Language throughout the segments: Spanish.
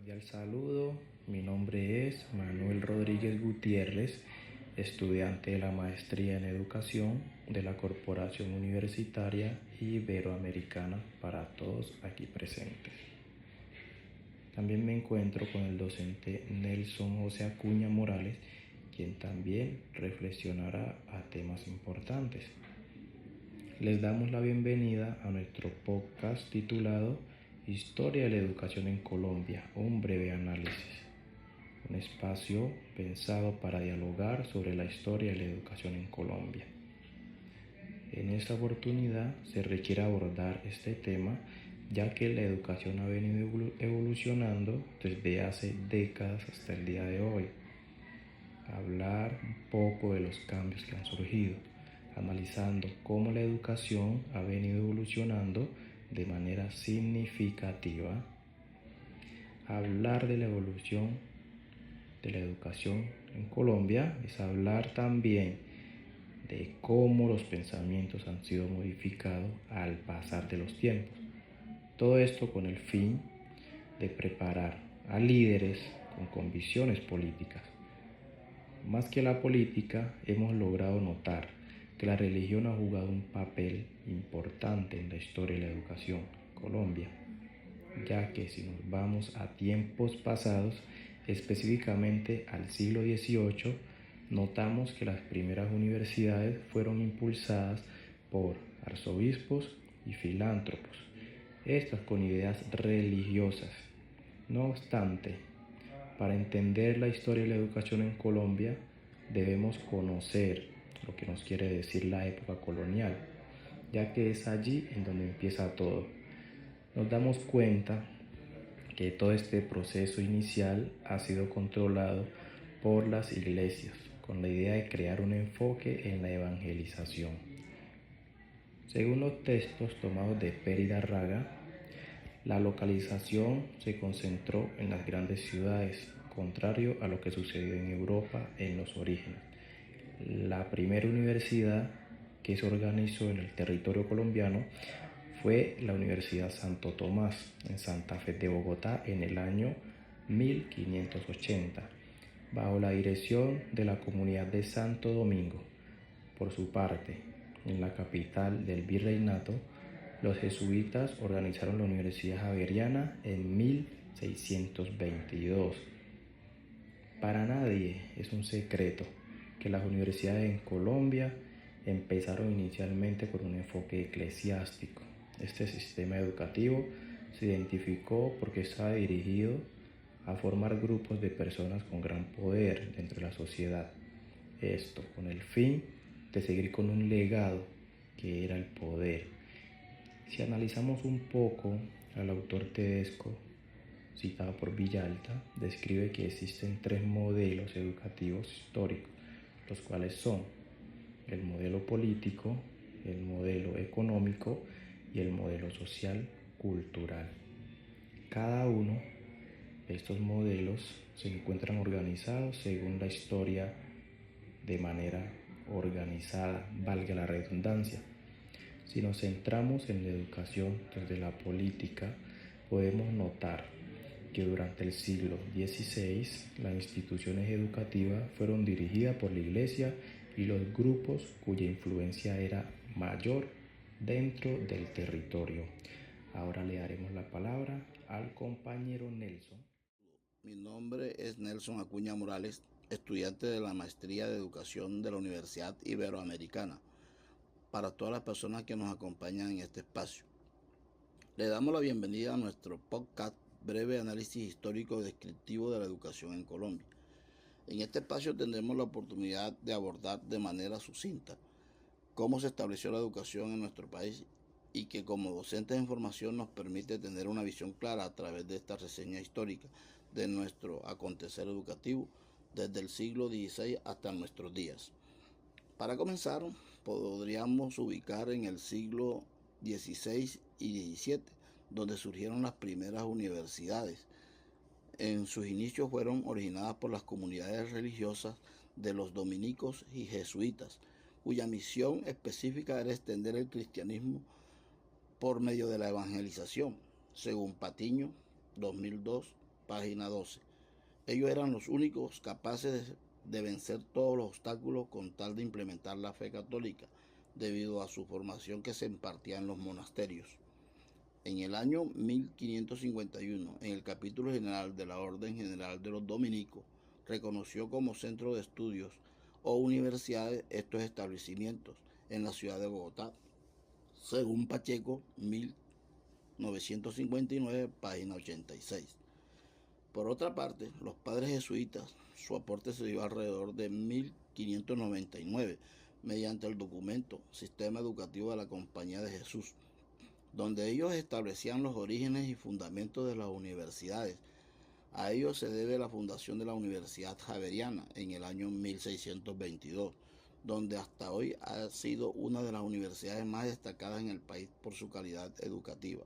Cordial saludo, mi nombre es Manuel Rodríguez Gutiérrez, estudiante de la Maestría en Educación de la Corporación Universitaria Iberoamericana para todos aquí presentes. También me encuentro con el docente Nelson José Acuña Morales, quien también reflexionará a temas importantes. Les damos la bienvenida a nuestro podcast titulado Historia de la Educación en Colombia, un breve análisis. Un espacio pensado para dialogar sobre la historia de la educación en Colombia. En esta oportunidad se requiere abordar este tema ya que la educación ha venido evolucionando desde hace décadas hasta el día de hoy. Hablar un poco de los cambios que han surgido, analizando cómo la educación ha venido evolucionando de manera significativa. Hablar de la evolución de la educación en Colombia es hablar también de cómo los pensamientos han sido modificados al pasar de los tiempos. Todo esto con el fin de preparar a líderes con convicciones políticas. Más que la política, hemos logrado notar que la religión ha jugado un papel importante en la historia de la educación en Colombia, ya que si nos vamos a tiempos pasados, específicamente al siglo XVIII, notamos que las primeras universidades fueron impulsadas por arzobispos y filántropos, estas con ideas religiosas. No obstante, para entender la historia de la educación en Colombia, debemos conocer lo que nos quiere decir la época colonial, ya que es allí en donde empieza todo. Nos damos cuenta que todo este proceso inicial ha sido controlado por las iglesias, con la idea de crear un enfoque en la evangelización. Según los textos tomados de Pérez-Darraga, la localización se concentró en las grandes ciudades, contrario a lo que sucedió en Europa en los orígenes. La primera universidad que se organizó en el territorio colombiano fue la Universidad Santo Tomás en Santa Fe de Bogotá en el año 1580, bajo la dirección de la comunidad de Santo Domingo. Por su parte, en la capital del virreinato, los jesuitas organizaron la Universidad Javeriana en 1622. Para nadie es un secreto que las universidades en Colombia empezaron inicialmente con un enfoque eclesiástico. Este sistema educativo se identificó porque estaba dirigido a formar grupos de personas con gran poder dentro de la sociedad. Esto con el fin de seguir con un legado que era el poder. Si analizamos un poco al autor Tedesco, citado por Villalta, describe que existen tres modelos educativos históricos, los cuales son el modelo político, el modelo económico y el modelo social cultural. Cada uno de estos modelos se encuentran organizados según la historia de manera organizada, valga la redundancia. Si nos centramos en la educación desde la política, podemos notar que durante el siglo XVI las instituciones educativas fueron dirigidas por la Iglesia y los grupos cuya influencia era mayor dentro del territorio. Ahora le daremos la palabra al compañero Nelson. Mi nombre es Nelson Acuña Morales, estudiante de la Maestría de Educación de la Universidad Iberoamericana. Para todas las personas que nos acompañan en este espacio, le damos la bienvenida a nuestro podcast Breve Análisis Histórico Descriptivo de la Educación en Colombia. En este espacio tendremos la oportunidad de abordar de manera sucinta cómo se estableció la educación en nuestro país y que como docentes en formación nos permite tener una visión clara a través de esta reseña histórica de nuestro acontecer educativo desde el siglo XVI hasta nuestros días. Para comenzar, podríamos ubicar en el siglo XVI y XVII, donde surgieron las primeras universidades. En sus inicios fueron originadas por las comunidades religiosas de los dominicos y jesuitas, cuya misión específica era extender el cristianismo por medio de la evangelización, según Patiño, 2002, página 12. Ellos eran los únicos capaces de vencer todos los obstáculos con tal de implementar la fe católica, debido a su formación que se impartía en los monasterios. En el año 1551, en el capítulo general de la Orden General de los Dominicos, reconoció como centro de estudios o universidades estos establecimientos en la ciudad de Bogotá, según Pacheco, 1959, página 86. Por otra parte, los padres jesuitas, su aporte se dio alrededor de 1599, mediante el documento Sistema Educativo de la Compañía de Jesús, donde ellos establecían los orígenes y fundamentos de las universidades. A ello se debe la fundación de la Universidad Javeriana en el año 1622, donde hasta hoy ha sido una de las universidades más destacadas en el país por su calidad educativa.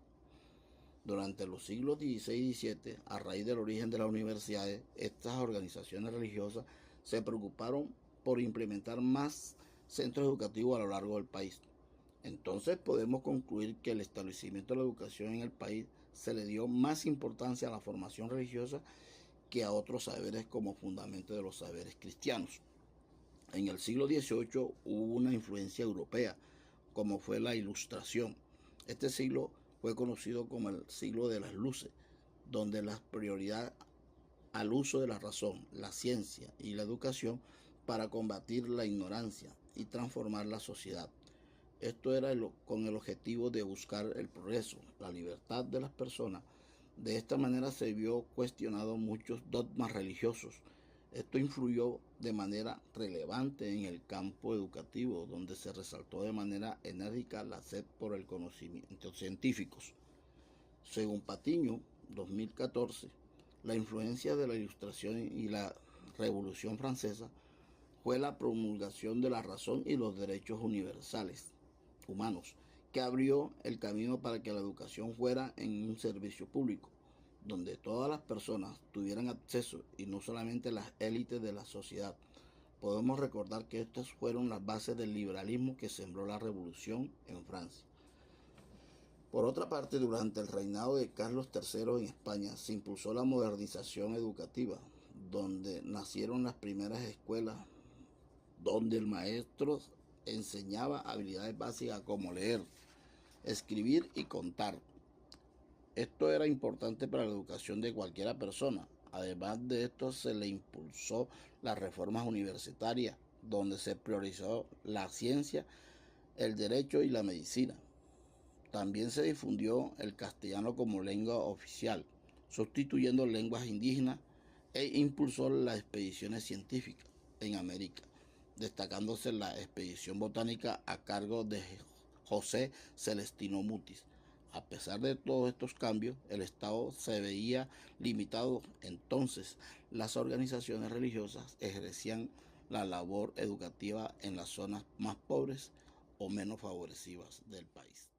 Durante los siglos XVI y XVII, a raíz del origen de las universidades, estas organizaciones religiosas se preocuparon por implementar más centros educativos a lo largo del país. Entonces podemos concluir que el establecimiento de la educación en el país se le dio más importancia a la formación religiosa que a otros saberes como fundamento de los saberes cristianos. En el siglo XVIII hubo una influencia europea, como fue la Ilustración. Este siglo fue conocido como el siglo de las luces, donde la prioridad al uso de la razón, la ciencia y la educación para combatir la ignorancia y transformar la sociedad. Esto era con el objetivo de buscar el progreso, la libertad de las personas. De esta manera se vio cuestionado muchos dogmas religiosos. Esto influyó de manera relevante en el campo educativo, donde se resaltó de manera enérgica la sed por el conocimiento científicos. Según Patiño, 2014, la influencia de la Ilustración y la Revolución Francesa fue la promulgación de la razón y los derechos universales humanos, que abrió el camino para que la educación fuera en un servicio público, donde todas las personas tuvieran acceso y no solamente las élites de la sociedad. Podemos recordar que estas fueron las bases del liberalismo que sembró la revolución en Francia. Por otra parte, durante el reinado de Carlos III en España se impulsó la modernización educativa, donde nacieron las primeras escuelas, donde el maestro enseñaba habilidades básicas como leer, escribir y contar. Esto era importante para la educación de cualquier persona. Además de esto, se le impulsó las reformas universitarias, donde se priorizó la ciencia, el derecho y la medicina. También se difundió el castellano como lengua oficial, sustituyendo lenguas indígenas, e impulsó las expediciones científicas en América, destacándose la expedición botánica a cargo de José Celestino Mutis. A pesar de todos estos cambios, el Estado se veía limitado. Entonces, las organizaciones religiosas ejercían la labor educativa en las zonas más pobres o menos favorecidas del país.